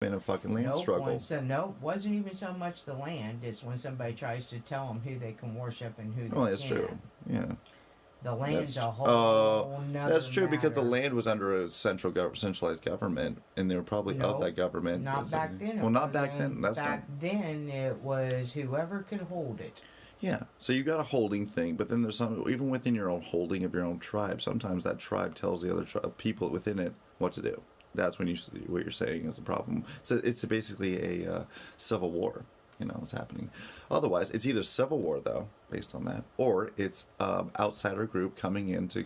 in a fucking land struggle. No, wasn't even so much the land. It's when somebody tries to tell them who they can worship and who Well, they that's can't. true. Yeah. The land's a Uh, whole nother that's true because the matter. land was under a centralized government, and they were probably of that government. Not back then. Well, not back then. That's back then. It was whoever could hold it. Yeah, so you got a holding thing, but then there's some even within your own holding of your own tribe. Sometimes that tribe tells the other people within it what to do. That's when you see what you're saying is a problem. So it's basically a civil war. You know what's happening. Otherwise, it's either civil war though, based on that, or it's outsider group coming in to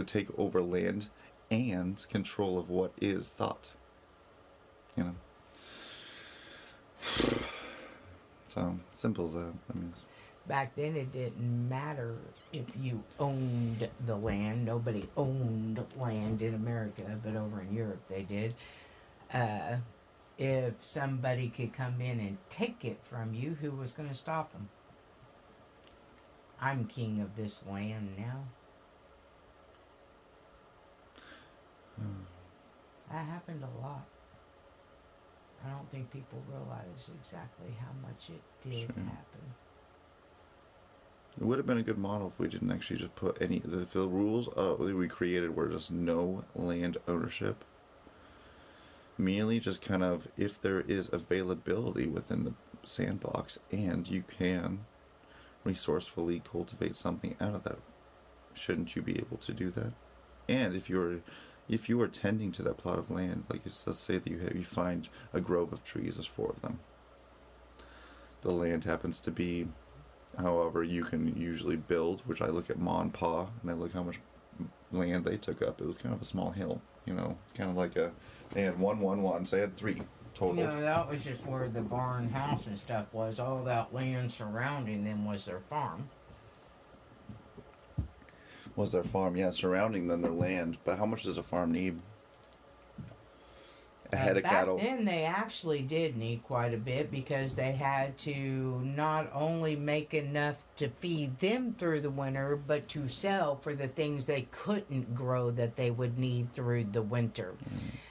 take over land and control of what is thought. You know. So simple as that. I mean. Back then, it didn't matter if you owned the land. Nobody owned land in America, but over in Europe they did. If somebody could come in and take it from you, who was going to stop them? I'm king of this land now. That happened a lot. I don't think people realize exactly how much it did happen. It would have been a good model if we didn't actually just put any. The rules that we created were just no land ownership. Merely just kind of if there is availability within the sandbox and you can resourcefully cultivate something out of that, shouldn't you be able to do that? And if you are tending to that plot of land, like let's say that you find a grove of trees, there's 4 of them. The land happens to be, however, you can usually build, which I look at Ma and Pa, and I look how much land they took up. It was kind of a small hill, you know. It's kind of like they had 1, 1, 1, so they had 3 total. You know, that was just where the barn house and stuff was. All that land surrounding them was their farm. Was their farm, yeah, surrounding them, their land. But how much does a farm need? A head of cattle. Back then, they actually did need quite a bit because they had to not only make enough to feed them through the winter, but to sell for the things they couldn't grow that they would need through the winter.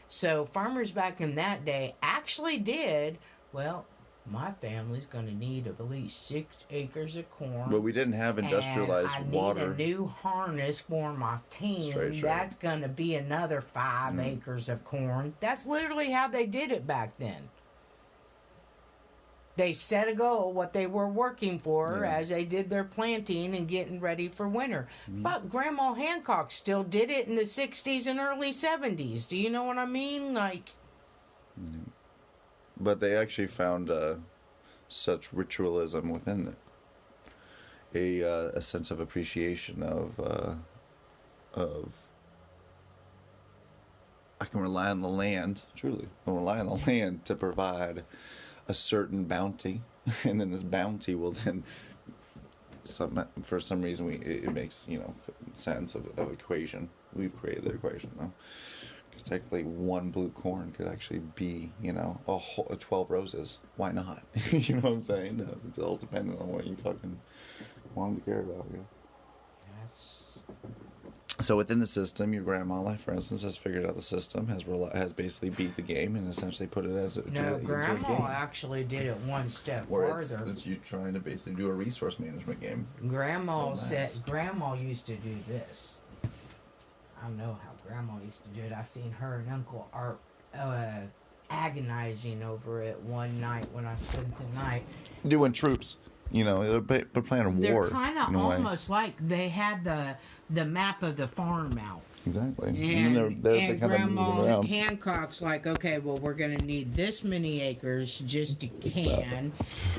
So farmers back in that day actually did, well, my family's going to need at least 6 acres of corn. But we didn't have industrialized water. I need a new harness for my team. That's going to be another 5 acres of corn. That's literally how they did it back then. They set a goal, what they were working for, as they did their planting and getting ready for winter. But Grandma Hancock still did it in the 60s and early 70s. Do you know what I mean? Like... But they actually found such ritualism within it, a sense of appreciation of I can rely on the land. Truly, I can rely on the land to provide a certain bounty, and then this bounty will then for some reason it makes sense of equation. We've created the equation though. Because technically, 1 blue corn could actually be, a 12 roses. Why not? You know what I'm saying? It's all dependent on what you fucking want to care about. So within the system, your grandma, like for instance, has figured out the system, has basically beat the game, and essentially put it as a Grandma actually did it one step farther. It's you trying to basically do a resource management game. Grandma Grandma used to do this. I don't know how Grandma used to do it. I seen her and Uncle Art agonizing over it one night when I spent the night. Doing troops. They're playing a war. They're kind of almost like they had the map of the farm out. Exactly. And Grandma Hancock's like, okay, well, we're going to need this many acres just to can.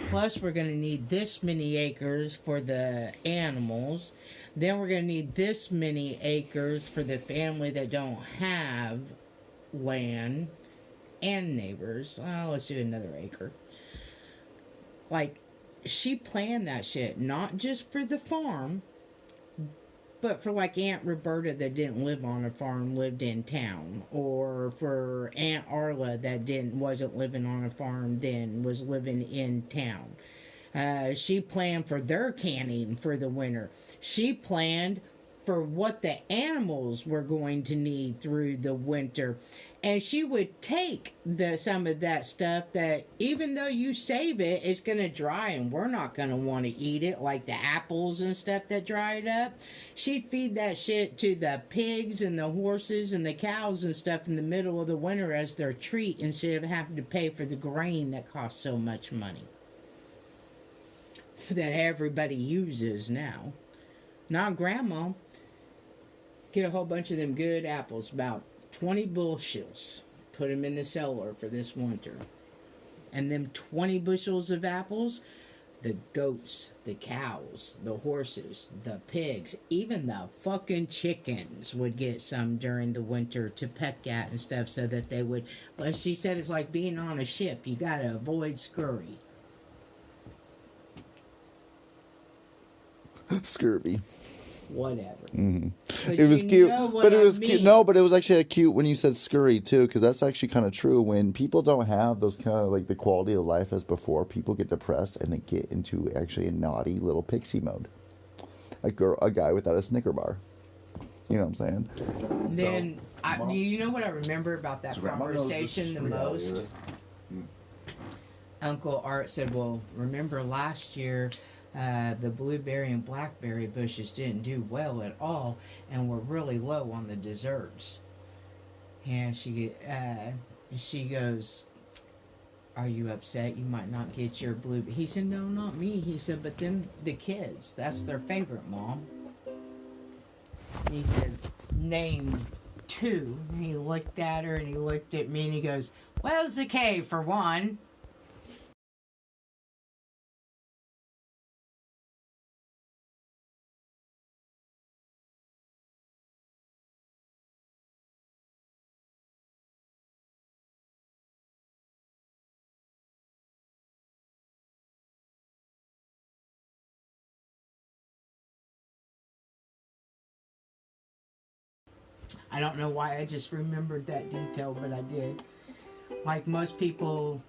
Plus, we're going to need this many acres for the animals. Then we're going to need this many acres for the family that don't have land and neighbors. Well, let's do another acre. Like, she planned that shit, not just for the farm, but for like Aunt Roberta that didn't live on a farm, lived in town, or for Aunt Arla that wasn't living on a farm then, was living in town. She planned for their canning for the winter. She planned for what the animals were going to need through the winter. And she would take some of that stuff that, even though you save it, it's going to dry and we're not going to want to eat it, like the apples and stuff that dried up. She'd feed that shit to the pigs and the horses and the cows and stuff in the middle of the winter as their treat, instead of having to pay for the grain that costs so much money that everybody uses now. Now, Grandma, get a whole bunch of them good apples, about 20 bushels, put them in the cellar for this winter. And them 20 bushels of apples, the goats, the cows, the horses, the pigs, even the fucking chickens would get some during the winter to peck at and stuff, so that they would, well, she said it's like being on a ship. You gotta avoid scurry. Scurvy. Whatever. Mm-hmm. It was cute, but it was cute. No, but it was actually cute when you said scurry too, because that's actually kind of true. When people don't have those kind of like the quality of life as before, people get depressed and they get into actually a naughty little pixie mode. A guy without a Snicker bar. You know what I'm saying? Then you know what I remember about that conversation the most? Uncle Art said, "Well, remember last year." The blueberry and blackberry bushes didn't do well at all and were really low on the desserts. And she goes, "Are you upset you might not get your blue?" He said, "No, not me." He said, "But them, the kids, that's their favorite, Mom." He said, "Name 2." And he looked at her and he looked at me and he goes, "Well, it's okay for one." I don't know why I just remembered that detail, but I did. Like most people